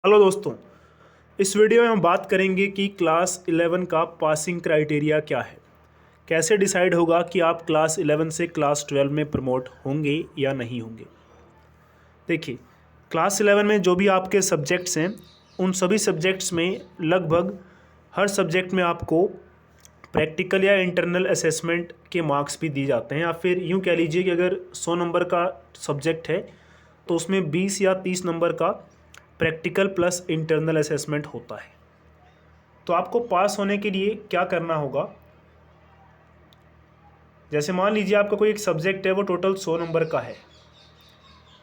Hello दोस्तों, इस video में हम बात करेंगे कि क्लास 11 का पासिंग क्राइटेरिया क्या है। कैसे डिसाइड होगा कि आप क्लास 11 से क्लास 12 में प्रमोट होंगे या नहीं होंगे। देखिए, क्लास 11 में जो भी आपके सब्जेक्ट्स हैं उन सभी सब्जेक्ट्स में लगभग हर सब्जेक्ट में आपको प्रैक्टिकल या इंटरनल असेसमेंट के मार्क्स भी दिए जाते हैं, या फिर यूँ कह लीजिए कि अगर 100 नंबर का सब्जेक्ट है तो उसमें 20 या 30 नंबर का प्रैक्टिकल प्लस इंटरनल असेसमेंट होता है। तो आपको पास होने के लिए क्या करना होगा, जैसे मान लीजिए आपका कोई एक सब्जेक्ट है, वो टोटल 100 नंबर का है,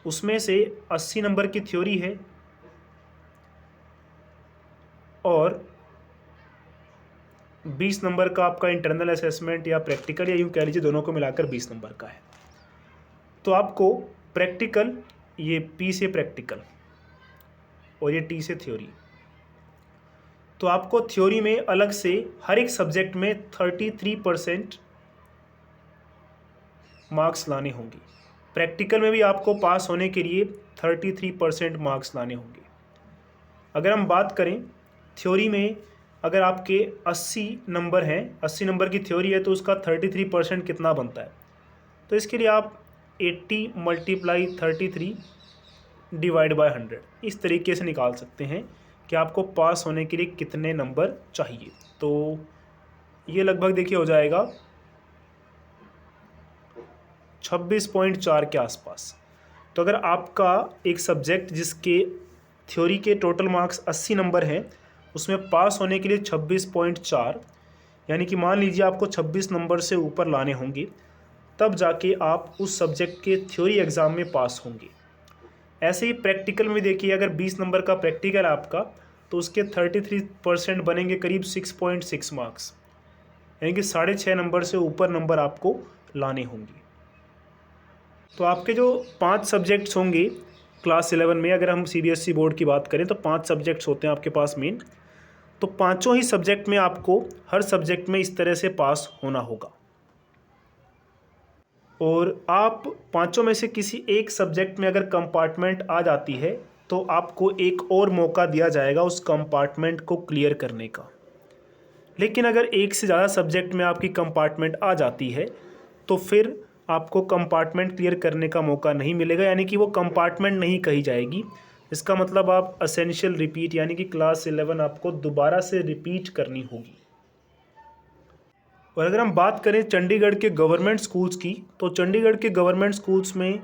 उसमें से 80 नंबर की थ्योरी है और 20 नंबर का आपका इंटरनल असेसमेंट या प्रैक्टिकल, या यूँ कह लीजिए दोनों को मिलाकर 20 नंबर का है। तो आपको प्रैक्टिकल, ये P से प्रैक्टिकल और ये T से थ्योरी, तो आपको थ्योरी में अलग से हर एक सब्जेक्ट में 33% मार्क्स लाने होंगे। प्रैक्टिकल में भी आपको पास होने के लिए 33% मार्क्स लाने होंगे। अगर हम बात करें थ्योरी में, अगर आपके 80 नंबर हैं, 80 नंबर की थ्योरी है, तो उसका 33% कितना बनता है, तो इसके लिए आप 80 × 33 डिवाइड बाय 100 इस तरीके से निकाल सकते हैं कि आपको पास होने के लिए कितने नंबर चाहिए। तो ये लगभग देखिए हो जाएगा 26.4 के आसपास। तो अगर आपका एक सब्जेक्ट जिसके थ्योरी के टोटल मार्क्स 80 नंबर हैं, उसमें पास होने के लिए 26.4, यानी कि मान लीजिए आपको 26 नंबर से ऊपर लाने होंगे, तब जाके आप उस सब्जेक्ट के थ्योरी एग्ज़ाम में पास होंगे। ऐसे ही प्रैक्टिकल में देखिए, अगर 20 नंबर का प्रैक्टिकल है आपका, तो उसके 33% बनेंगे करीब 6.6 मार्क्स, यानी कि 6.5 नंबर से ऊपर नंबर आपको लाने होंगे। तो आपके जो 5 सब्जेक्ट्स होंगे क्लास 11 में, अगर हम CBSE बोर्ड की बात करें तो 5 सब्जेक्ट्स होते हैं आपके पास मेन, तो पाँचों ही सब्जेक्ट में आपको हर सब्जेक्ट में इस तरह से पास होना होगा। और आप पाँचों में से किसी एक सब्जेक्ट में अगर कंपार्टमेंट आ जाती है, तो आपको एक और मौका दिया जाएगा उस कंपार्टमेंट को क्लियर करने का। लेकिन अगर एक से ज़्यादा सब्जेक्ट में आपकी कंपार्टमेंट आ जाती है, तो फिर आपको कंपार्टमेंट क्लियर करने का मौका नहीं मिलेगा, यानी कि वो कंपार्टमेंट नहीं कही जाएगी। इसका मतलब आप असेंशियल रिपीट, यानी कि क्लास 11 आपको दोबारा से रिपीट करनी होगी। और अगर हम बात करें चंडीगढ़ के गवर्नमेंट स्कूल्स की, तो चंडीगढ़ के गवर्नमेंट स्कूल्स में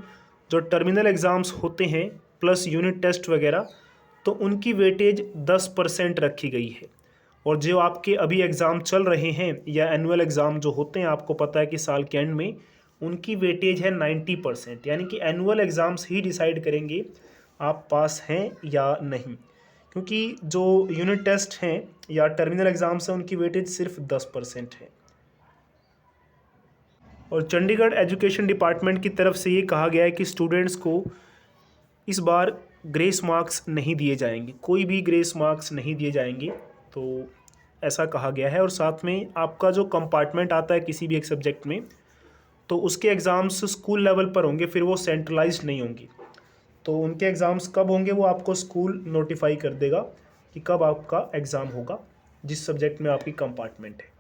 जो टर्मिनल एग्ज़ाम्स होते हैं प्लस यूनिट टेस्ट वगैरह, तो उनकी वेटेज 10% रखी गई है। और जो आपके अभी एग्ज़ाम चल रहे हैं या एनुअल एग्ज़ाम जो होते हैं, आपको पता है कि साल के एंड में, उनकी वेटेज है 90%, यानी कि एनुअल एग्ज़ाम्स ही डिसाइड करेंगे आप पास हैं या नहीं। क्योंकि जो यूनिट टेस्ट हैं या टर्मिनल एग्ज़ाम्स हैं, उनकी वेटेज सिर्फ 10% है। और चंडीगढ़ एजुकेशन डिपार्टमेंट की तरफ से ये कहा गया है कि स्टूडेंट्स को इस बार ग्रेस मार्क्स नहीं दिए जाएंगे, कोई भी ग्रेस मार्क्स नहीं दिए जाएंगे, तो ऐसा कहा गया है। और साथ में आपका जो कंपार्टमेंट आता है किसी भी एक सब्जेक्ट में, तो उसके एग्ज़ाम्स स्कूल लेवल पर होंगे, फिर वो सेंट्रलाइज्ड नहीं होंगे। तो उनके एग्ज़ाम्स कब होंगे वो आपको स्कूल नोटिफाई कर देगा कि कब आपका एग्ज़ाम होगा, जिस सब्जेक्ट में आपकी कंपार्टमेंट है।